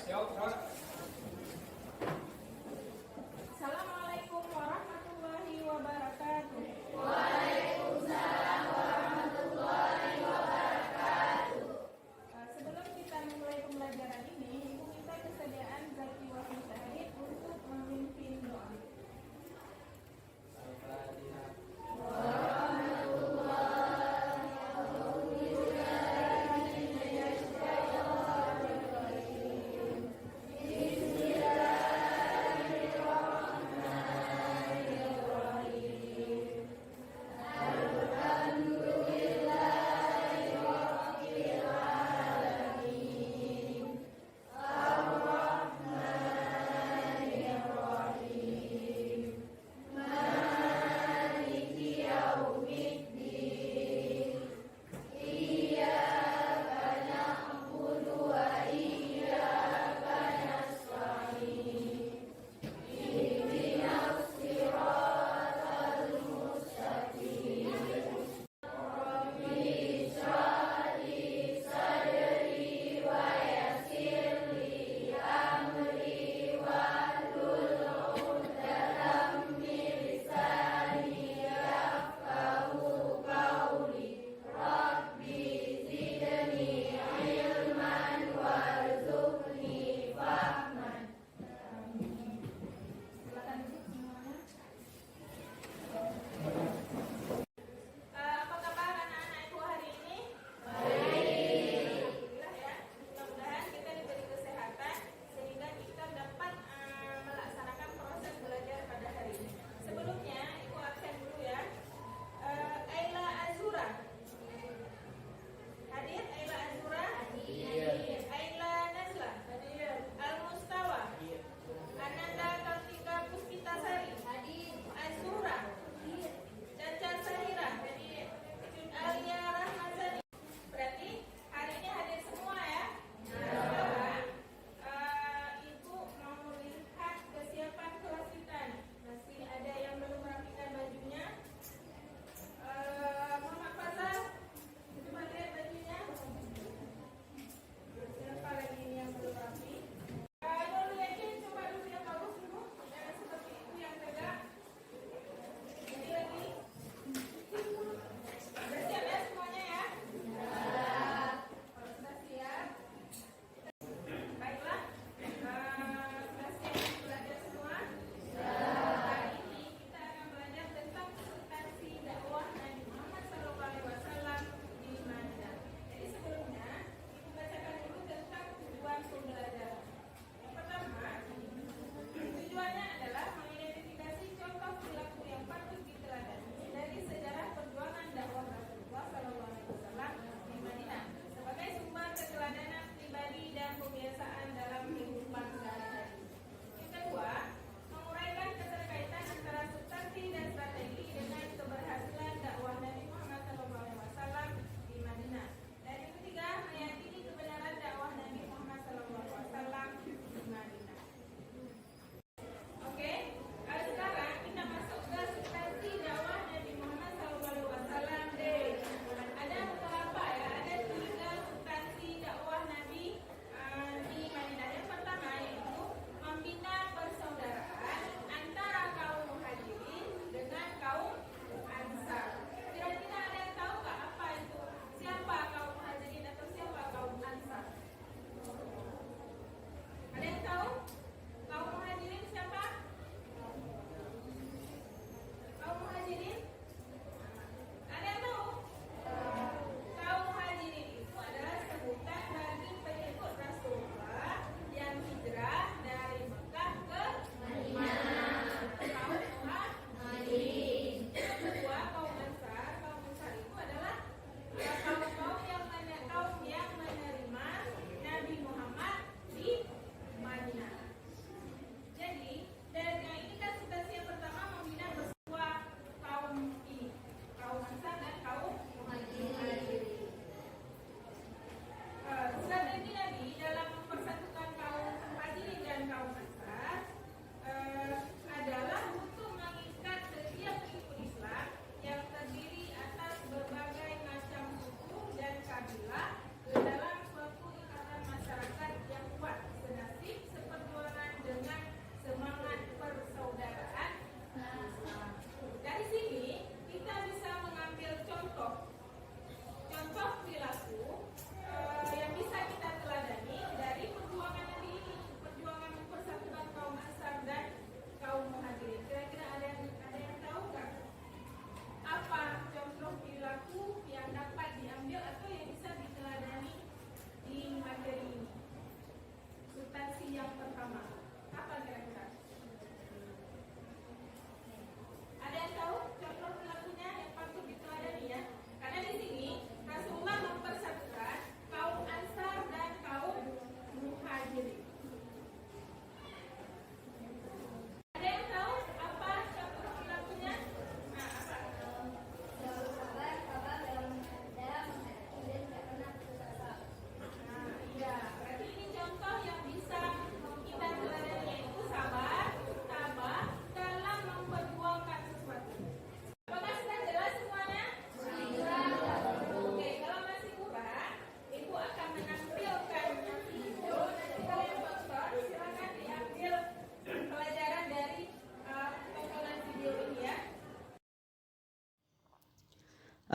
Assalamualaikum warahmatullahi wabarakatuh. Waalaikumsalam warahmatullahi wabarakatuh. Sebelum kita memulai pembelajaran ini, Ibu minta kesediaan Zaki Wafi Syahid untuk memimpin doa. Al-Fatihah.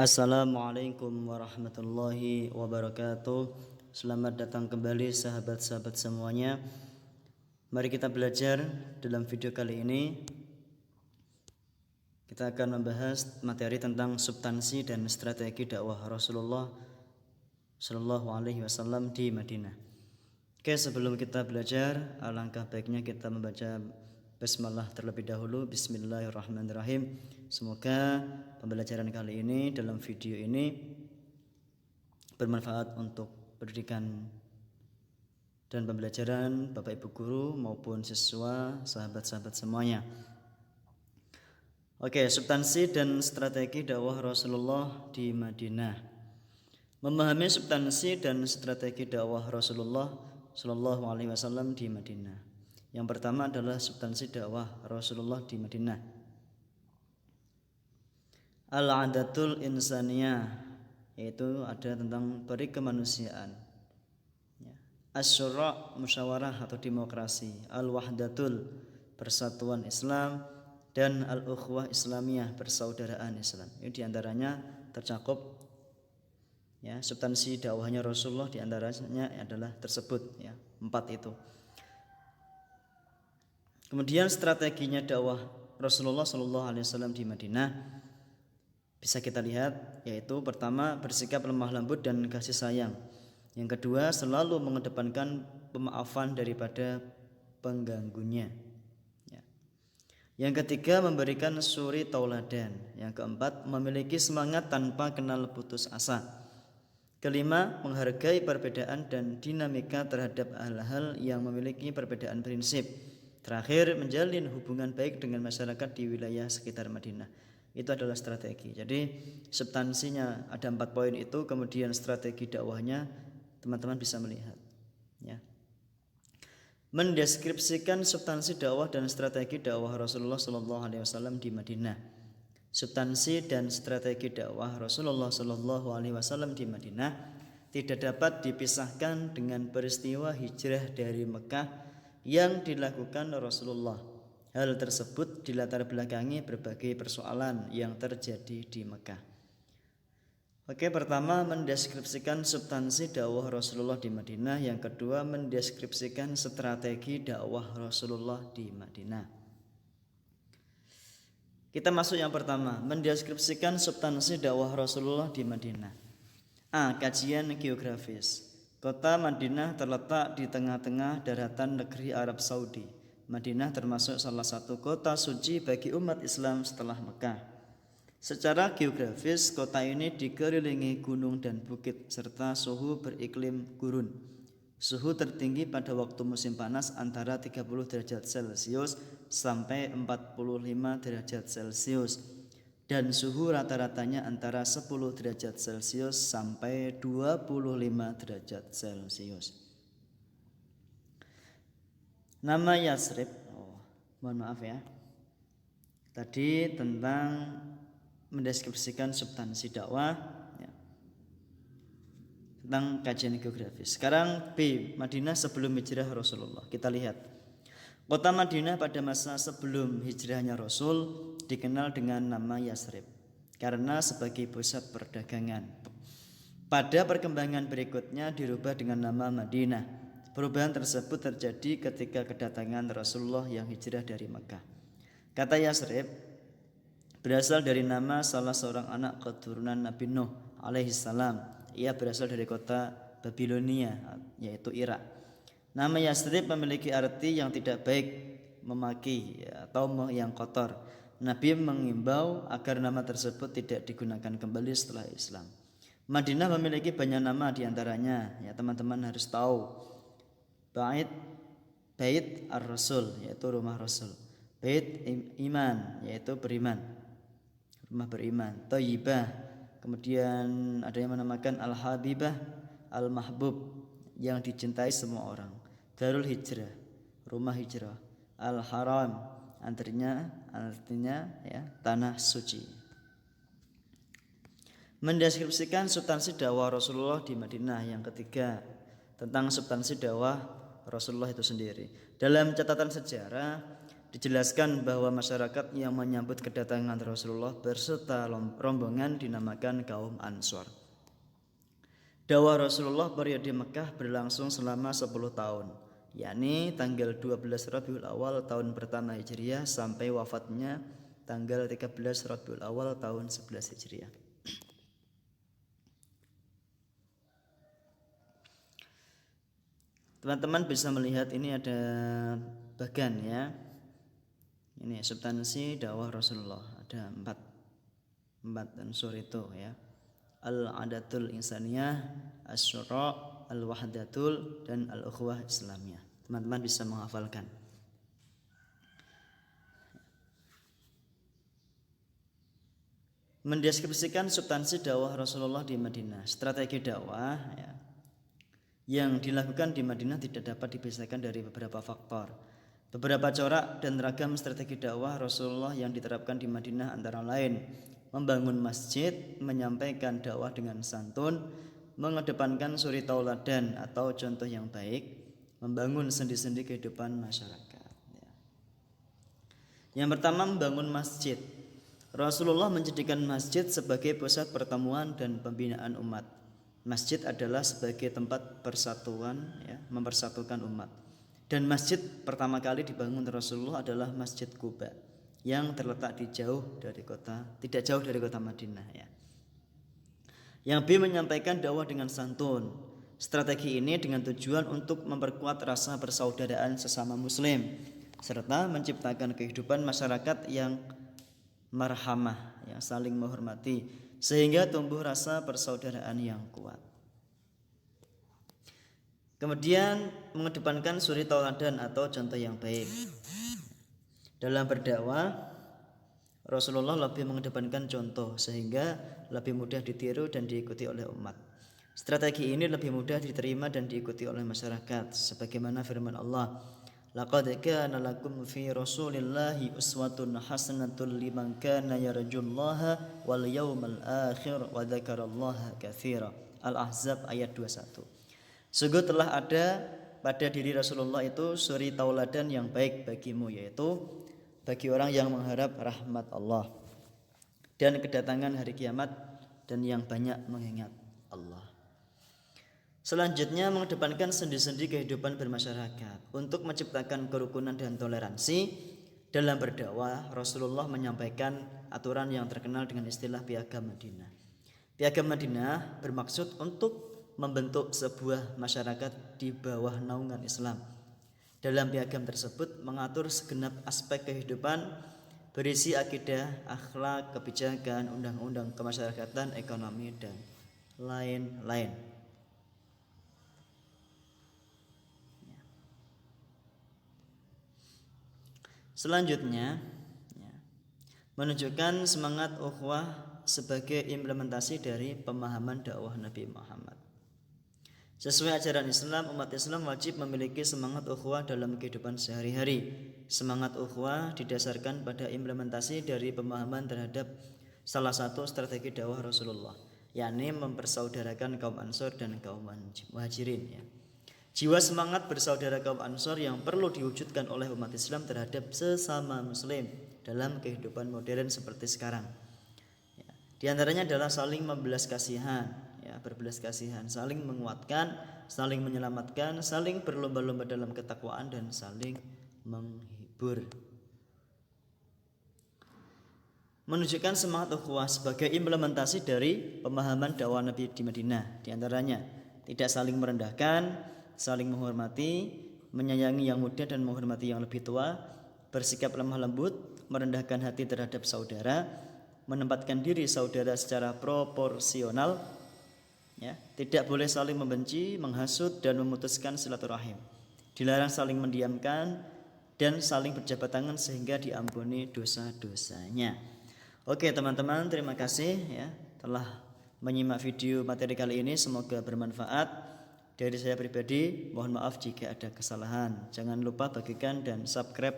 Assalamualaikum warahmatullahi wabarakatuh. Selamat datang kembali sahabat-sahabat semuanya. Mari kita belajar. Dalam video kali ini kita akan membahas materi tentang substansi dan strategi dakwah Rasulullah Shallallahu Alaihi Wasallam di Madinah. Oke, sebelum kita belajar, alangkah baiknya kita membaca Bismillah terlebih dahulu. Bismillahirrahmanirrahim. Semoga pembelajaran kali ini dalam video ini bermanfaat untuk pendidikan dan pembelajaran Bapak Ibu guru maupun siswa, sahabat-sahabat semuanya. Oke, substansi dan strategi dakwah Rasulullah di Madinah. Memahami substansi dan strategi dakwah Rasulullah Shallallahu Alaihi Wasallam di Madinah. Yang pertama adalah substansi dakwah Rasulullah di Madinah. Al-adatul insaniyah, yaitu ada tentang peri kemanusiaan. Asyura, musyawarah atau demokrasi. Al-wahdatul, persatuan Islam. Dan al-ukhwah islamiyah, persaudaraan Islam. Ini diantaranya tercakup ya, substansi dakwahnya Rasulullah diantaranya adalah tersebut ya, 4 itu. Kemudian strateginya dakwah Rasulullah Shallallahu Alaihi Wasallam di Madinah bisa kita lihat, yaitu pertama bersikap lemah lembut dan kasih sayang. Yang kedua selalu mengedepankan pemaafan daripada pengganggunya. Yang ketiga memberikan suri tauladan. Yang keempat memiliki semangat tanpa kenal putus asa. Kelima menghargai perbedaan dan dinamika terhadap hal-hal yang memiliki perbedaan prinsip. Terakhir menjalin hubungan baik dengan masyarakat di wilayah sekitar Madinah. Itu adalah strategi. Jadi substansinya ada 4 poin itu, kemudian strategi dakwahnya teman-teman bisa melihat ya. Mendeskripsikan substansi dakwah dan strategi dakwah Rasulullah Shallallahu Alaihi Wasallam di Madinah. Substansi dan strategi dakwah Rasulullah Shallallahu Alaihi Wasallam di Madinah tidak dapat dipisahkan dengan peristiwa hijrah dari Mekah yang dilakukan Rasulullah. Hal tersebut dilatar belakangi berbagai persoalan yang terjadi di Mekah. Oke, pertama mendeskripsikan substansi dakwah Rasulullah di Madinah. Yang kedua mendeskripsikan strategi dakwah Rasulullah di Madinah. Kita masuk yang pertama, mendeskripsikan substansi dakwah Rasulullah di Madinah. A. Kajian geografis. Kota Madinah terletak di tengah-tengah daratan negeri Arab Saudi. Madinah termasuk salah satu kota suci bagi umat Islam setelah Mekah. Secara geografis, kota ini dikelilingi gunung dan bukit serta suhu beriklim gurun. Suhu tertinggi pada waktu musim panas antara 30 derajat Celcius sampai 45 derajat Celcius. Dan suhu rata-ratanya antara 10 derajat Celcius sampai 25 derajat Celcius. Nama Yasrib, mohon maaf ya, tadi tentang mendeskripsikan substansi dakwah ya, tentang kajian geografis. Sekarang B. Madinah sebelum hijrah Rasulullah. Kita lihat kota Madinah pada masa sebelum hijrahnya Rasul dikenal dengan nama Yasrib karena sebagai pusat perdagangan. Pada perkembangan berikutnya dirubah dengan nama Madinah. Perubahan tersebut terjadi ketika kedatangan Rasulullah yang hijrah dari Mekah. Kata Yasrib berasal dari nama salah seorang anak keturunan Nabi Nuh alaihissalam. Ia berasal dari kota Babilonia, yaitu Irak. Nama Yasrib memiliki arti yang tidak baik, memaki atau yang kotor. Nabi mengimbau agar nama tersebut tidak digunakan kembali setelah Islam. Madinah memiliki banyak nama, diantaranya ya teman-teman harus tahu. Bait Ar-Rasul, yaitu rumah Rasul. Bait Iman, yaitu beriman, rumah beriman. Thayyibah, kemudian ada yang menamakan Al-Habibah, Al-Mahbub, yang dicintai semua orang. Darul Hijrah, rumah hijrah. Al-Haram, artinya ya tanah suci. Mendeskripsikan substansi dakwah Rasulullah di Madinah. Yang ketiga tentang substansi dakwah Rasulullah itu sendiri. Dalam catatan sejarah dijelaskan bahwa masyarakat yang menyambut kedatangan Rasulullah berserta rombongan dinamakan kaum Ansor. Dakwah Rasulullah periode Mekah berlangsung selama 10 tahun, yakni tanggal 12 Rabiul Awal tahun pertama Hijriah sampai wafatnya tanggal 13 Rabiul Awal tahun 11 Hijriah. Teman-teman bisa melihat ini ada bagan ya. Ini substansi dakwah Rasulullah, ada empat unsur itu ya. Al-adatul insaniyah, as-syura, al-wahdatul, dan al-ukhuwah islamiyah. Teman-teman bisa menghafalkan. Mendeskripsikan substansi dakwah Rasulullah di Madinah. Strategi dakwah ya, yang dilakukan di Madinah tidak dapat dipisahkan dari beberapa faktor. Beberapa corak dan ragam strategi dakwah Rasulullah yang diterapkan di Madinah antara lain membangun masjid, menyampaikan dakwah dengan santun, mengedepankan suri tauladan atau contoh yang baik, membangun sendi-sendi kehidupan masyarakat. Yang pertama, membangun masjid. Rasulullah menjadikan masjid sebagai pusat pertemuan dan pembinaan umat. Masjid adalah sebagai tempat persatuan, ya, mempersatukan umat. Dan masjid pertama kali dibangun Rasulullah adalah Masjid Quba yang terletak tidak jauh dari kota Madinah ya. Yang B, menyampaikan dakwah dengan santun. Strategi ini dengan tujuan untuk memperkuat rasa persaudaraan sesama muslim serta menciptakan kehidupan masyarakat yang marhamah, yang saling menghormati sehingga tumbuh rasa persaudaraan yang kuat. Kemudian mengedepankan suri tauladan atau contoh yang baik. Dalam berdakwah, Rasulullah lebih mengedepankan contoh sehingga lebih mudah ditiru dan diikuti oleh umat. Strategi ini lebih mudah diterima dan diikuti oleh masyarakat sebagaimana firman Allah, laqad kana lakum fi Rasulillahi uswatun hasanatun liman kana yarjullaha wal yawmal akhir wa dzakarallaha katsira. Al-Ahzab ayat 21. Sungguh telah ada pada diri Rasulullah itu suri tauladan yang baik bagimu, yaitu bagi orang yang mengharap rahmat Allah dan kedatangan hari kiamat dan yang banyak mengingat Allah. Selanjutnya mengedepankan sendi-sendi kehidupan bermasyarakat untuk menciptakan kerukunan dan toleransi. Dalam berdakwah, Rasulullah menyampaikan aturan yang terkenal dengan istilah Piagam Madinah. Piagam Madinah bermaksud untuk membentuk sebuah masyarakat di bawah naungan Islam. Dalam piagam tersebut mengatur segenap aspek kehidupan berisi akidah, akhlak, kebijakan, undang-undang kemasyarakatan, ekonomi, dan lain-lain. Selanjutnya menunjukkan semangat ukhuwah sebagai implementasi dari pemahaman dakwah Nabi Muhammad. Sesuai ajaran Islam, umat Islam wajib memiliki semangat ukhuwah dalam kehidupan sehari-hari. Semangat ukhuwah didasarkan pada implementasi dari pemahaman terhadap salah satu strategi dakwah Rasulullah, yakni mempersaudarakan kaum Ansor dan kaum Muhajirin ya. Jiwa semangat bersaudara kaum Ansor yang perlu diwujudkan oleh umat Islam terhadap sesama muslim dalam kehidupan modern seperti sekarang. Ya, di antaranya adalah saling membelas kasihan, ya, berbelas kasihan, saling menguatkan, saling menyelamatkan, saling berlomba-lomba dalam ketakwaan dan saling menghibur. Menunjukkan semangat ukhuwah sebagai implementasi dari pemahaman dakwah Nabi di Madinah. Di antaranya tidak saling merendahkan, saling menghormati, menyayangi yang muda dan menghormati yang lebih tua, bersikap lemah lembut, merendahkan hati terhadap saudara, menempatkan diri saudara secara proporsional, ya, tidak boleh saling membenci, menghasut dan memutuskan silaturahim. Dilarang saling mendiamkan dan saling berjabat tangan sehingga diampuni dosa-dosanya. Oke teman-teman, terima kasih ya telah menyimak video materi kali ini, semoga bermanfaat. Dari saya pribadi, mohon maaf jika ada kesalahan. Jangan lupa bagikan dan subscribe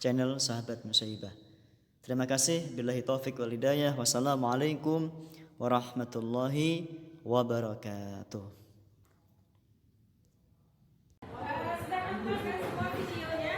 channel Sahabat Nusaibah. Terima kasih. Billahi taufiq wal hidayah. Wassalamualaikum warahmatullahi wabarakatuh. Sudah nonton kan semua videonya?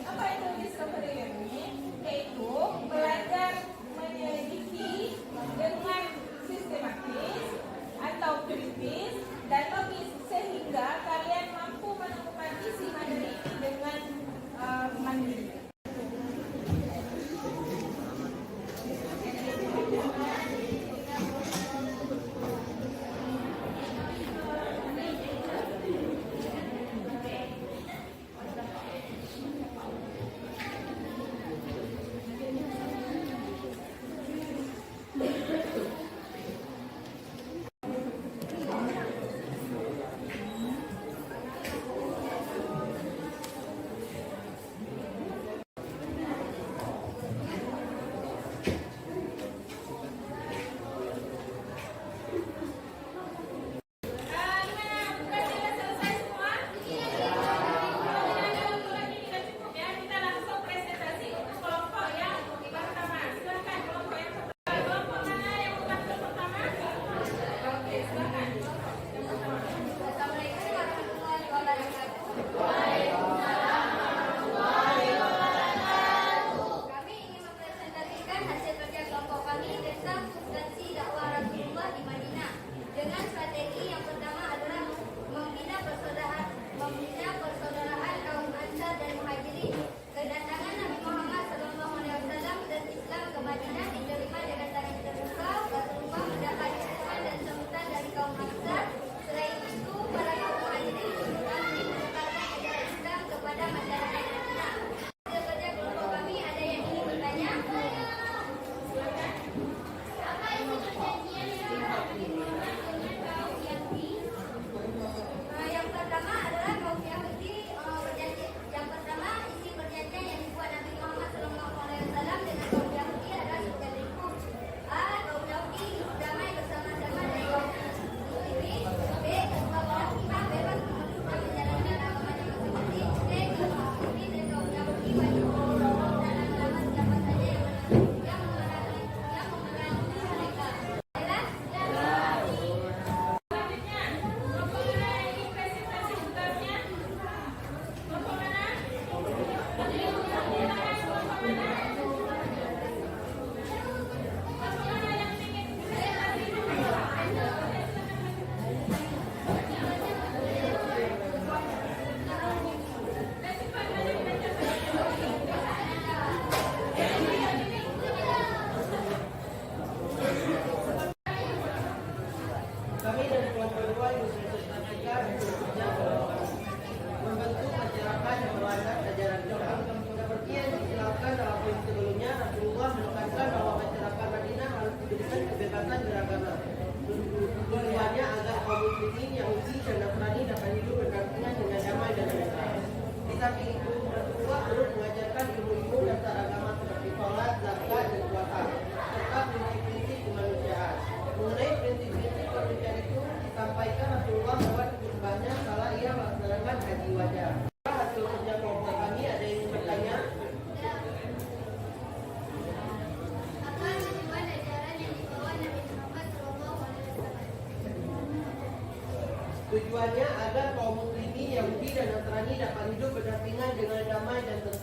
Apa itu discovery learning? Yaitu belajar menyelidiki dengan sistematis atau kritis dan logis sehingga kalian mampu menemukan isi materi dengan mandiri. Kami dari kelompok 2 Universitas membentuk masyarakat yang melanggar ajaran Islam. Seperti yang dijelaskan dalam poin sebelumnya, Rasulullah menekankan bahwa masyarakat Madinah harus diberikan kebebasan beragama. Tujuannya agar kaum muslimin, Yahudi dan Nasrani dapat hidup berdampingan dengan damai dan damai. Di samping itu, Rasulullah turut mengajarkan ilmu-ilmu dasar agama seperti sholat, zakat, dan puasa, serta prinsip-prinsip kemanusiaan. Mengenai prinsip-prinsip kemanusiaan itu disampaikan Rasulullah lewat khutbahnya kala ia melaksanakan haji wajah. Hasil kerja kelompok kami, ada yang bertanya? Apa tujuan ajaran yang dibawa Nabi Muhammad SAW? Tujuannya agar kaum muslimin, Yahudi dan Nasrani dapat hidup berdampingan dengan damai dan tentram.